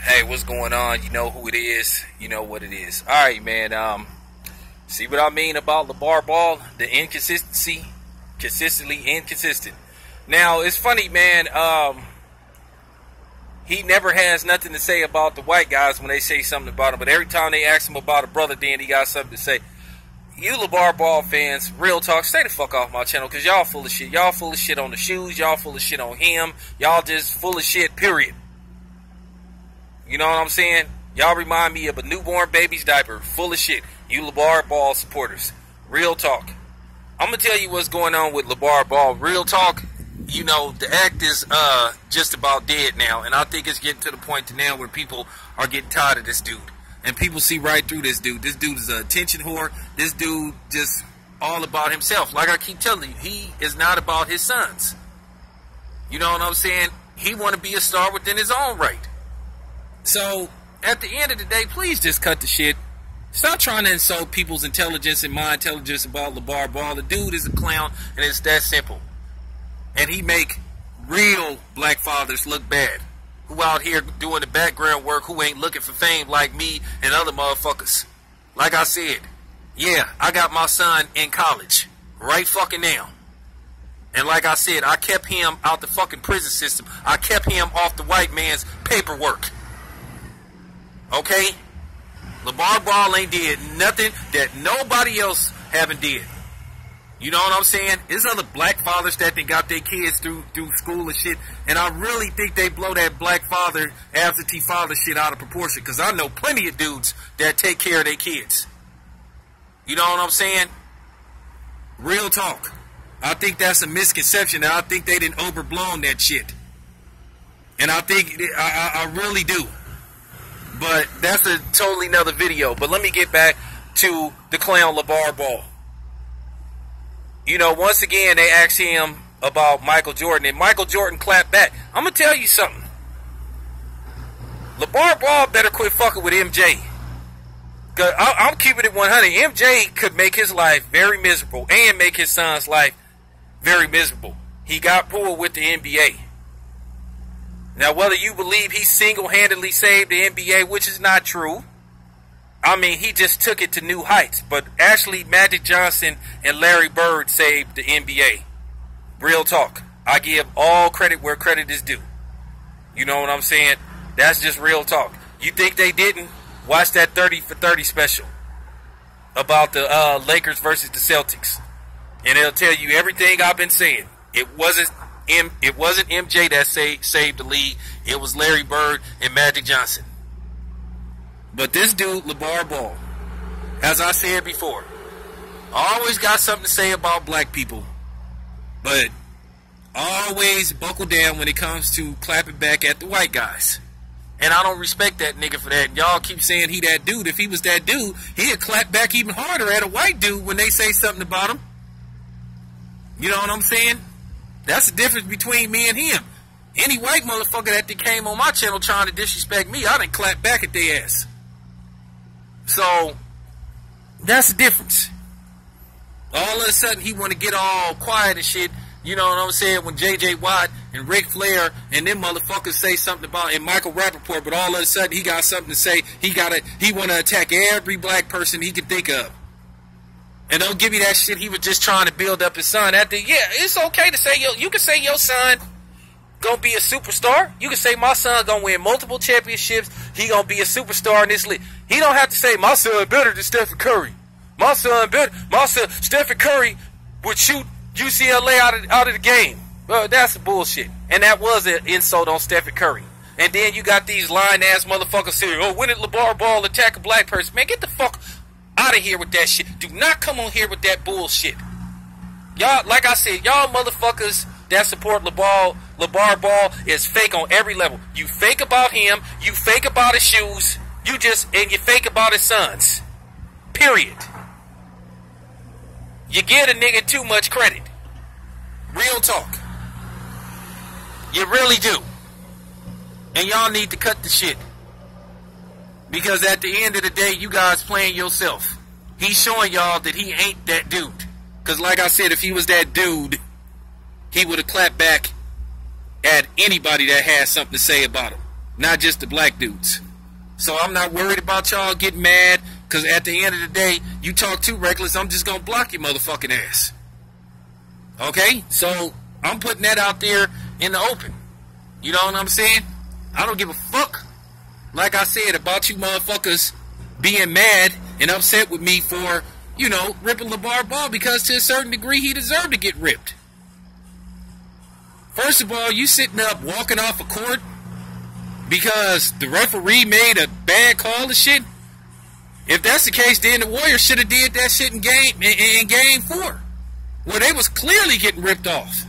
Hey, what's going on? You know who it is. You know what it is. Alright, man. See what I mean about Lavar Ball? The inconsistency. Consistently inconsistent. Now, it's funny, man. He never has nothing to say about the white guys when they say something about him. But every time they ask him about a brother, then he got something to say. You Lavar Ball fans, real talk, stay the fuck off my channel, because y'all full of shit. Y'all full of shit on the shoes. Y'all full of shit on him. Y'all just full of shit, period. You know what I'm saying? Y'all remind me of a newborn baby's diaper. Full of shit. You Lavar Ball supporters. Real talk. I'm going to tell you what's going on with Lavar Ball. Real talk. You know, the act is just about dead now. And I think it's getting to the point now where people are getting tired of this dude. And people see right through this dude. This dude is an attention whore. This dude just all about himself. Like I keep telling you, he is not about his sons. You know what I'm saying? He want to be a star within his own right. So, at the end of the day, please just cut the shit. Stop trying to insult people's intelligence and my intelligence about Lavar Ball. The dude is a clown, and it's that simple. And he make real black fathers look bad. Who out here doing the background work, who ain't looking for fame like me and other motherfuckers. Like I said, yeah, I got my son in college. Right fucking now. And like I said, I kept him out the fucking prison system. I kept him off the white man's paperwork. Okay? Lavar Ball ain't did nothing that nobody else haven't did. You know what I'm saying? There's other black fathers that they got their kids through school and shit. And I really think they blow that black father, absentee father shit out of proportion. Because I know plenty of dudes that take care of their kids. You know what I'm saying? Real talk. I think that's a misconception. And I think they done overblown that shit. And I think, I really do. But that's a totally another video. But let me get back to the clown Lavar Ball. You know, once again, they asked him about Michael Jordan. And Michael Jordan clapped back. I'm going to tell you something. Lavar Ball better quit fucking with MJ. Because I'm keeping it 100. MJ could make his life very miserable. And make his son's life very miserable. He got pulled with the NBA. Now, whether you believe he single-handedly saved the NBA, which is not true. I mean, he just took it to new heights. But actually, Magic Johnson and Larry Bird saved the NBA. Real talk. I give all credit where credit is due. You know what I'm saying? That's just real talk. You think they didn't? Watch that 30 for 30 special about the Lakers versus the Celtics. And it'll tell you everything I've been saying. It wasn't MJ that saved the league. It was Larry Bird and Magic Johnson. But this dude, Lavar Ball, as I said before, always got something to say about black people. But always buckle down when it comes to clapping back at the white guys. And I don't respect that nigga for that. Y'all keep saying he that dude. If he was that dude, he'd clap back even harder at a white dude when they say something about him. You know what I'm saying? That's the difference between me and him. Any white motherfucker that came on my channel trying to disrespect me, I done clap back at their ass. So, that's the difference. All of a sudden, he want to get all quiet and shit. You know what I'm saying? When J.J. Watt and Ric Flair and them motherfuckers say something about, and Michael Rappaport, but all of a sudden, he got something to say. He want to attack every black person he can think of. And don't give me that shit. He was just trying to build up his son. Yeah, it's okay to say, you can say your son gonna be a superstar. You can say my son gonna win multiple championships. He gonna be a superstar in this league. He don't have to say my son better than Stephen Curry. My son Stephen Curry would shoot UCLA out of the game. That's bullshit. And that was an insult on Stephen Curry. And then you got these lying ass motherfuckers saying, oh, when did Lavar Ball attack a black person? Man, get the fuck out of here with that shit. Do not come on here with that bullshit. Y'all, like I said, y'all motherfuckers that support Lavar Ball is fake on every level. You fake about him, you fake about his shoes, you fake about his sons. Period. You give a nigga too much credit. Real talk. You really do. And y'all need to cut the shit. Because at the end of the day, you guys playing yourself. He's showing y'all that he ain't that dude. Because like I said, if he was that dude, he would have clapped back at anybody that has something to say about him. not just the black dudes. So I'm not worried about y'all getting mad, because at the end of the day, you talk too reckless, I'm just going to block your motherfucking ass. Okay? So I'm putting that out there in the open. You know what I'm saying? I don't give a fuck, like I said, about you motherfuckers being mad and upset with me for, you know, ripping Lavar Ball, because to a certain degree he deserved to get ripped. First of all, you sitting up walking off a court because the referee made a bad call and shit. If that's the case, then the Warriors should have did that shit in game 4, where they was clearly getting ripped off.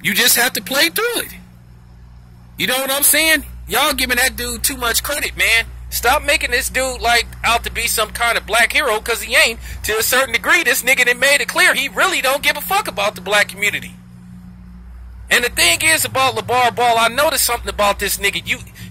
You just have to play through it. You know what I'm saying? Y'all giving that dude too much credit, man. Stop making this dude like out to be some kind of black hero, because he ain't. To a certain degree, this nigga done made it clear he really don't give a fuck about the black community. And the thing is about Lavar Ball, I noticed something about this nigga.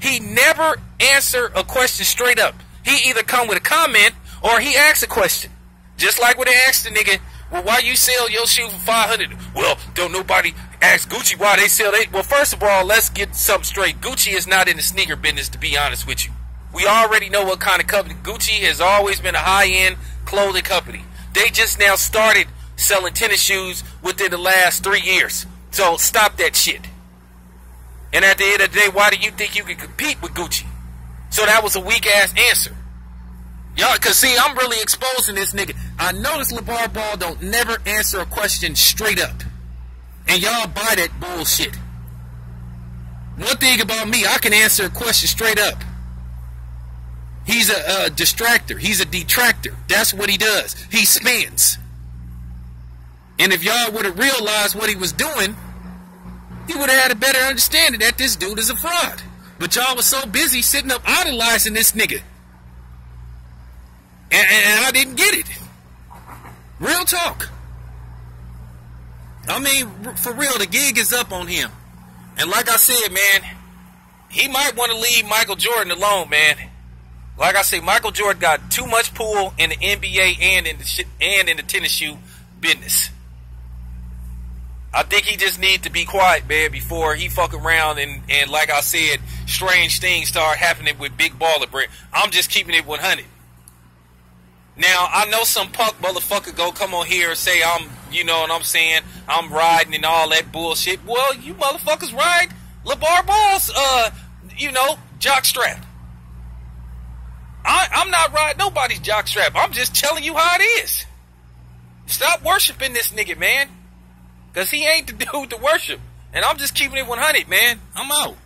He never answer a question straight up. He either come with a comment or he asks a question. Just like when they asked the nigga, well, why you sell your shoe for $500? Well, don't nobody ask Gucci why they sell they. Well, first of all, let's get something straight. Gucci is not in the sneaker business, to be honest with you. We already know what kind of company. Gucci has always been a high-end clothing company. They just now started selling tennis shoes within the last 3 years. So stop that shit. And at the end of the day, why do you think you can compete with Gucci? So that was a weak-ass answer. Y'all, because see, I'm really exposing this nigga. I notice Lavar Ball don't never answer a question straight up. And y'all buy that bullshit. One thing about me, I can answer a question straight up. He's a distractor. He's a detractor. That's what he does. He spins. And if y'all would have realized what he was doing, he would have had a better understanding that this dude is a fraud. But y'all was so busy sitting up idolizing this nigga. And I didn't get it. Real talk. I mean, for real, the gig is up on him. And like I said, man, he might want to leave Michael Jordan alone, man. Like I say, Michael Jordan got too much pull in the NBA and in the tennis shoe business. I think he just needs to be quiet, man, before he fuck around and like I said, strange things start happening with Big Baller Brand. I'm just keeping it 100. Now, I know some punk motherfucker go come on here and say you know what I'm saying, I'm riding and all that bullshit. Well, you motherfuckers ride Lavar Ball's, you know, jockstrap. I'm not riding nobody's jockstrap. I'm just telling you how it is. Stop worshiping this nigga, man. Because he ain't the dude to worship. And I'm just keeping it 100, man. I'm out.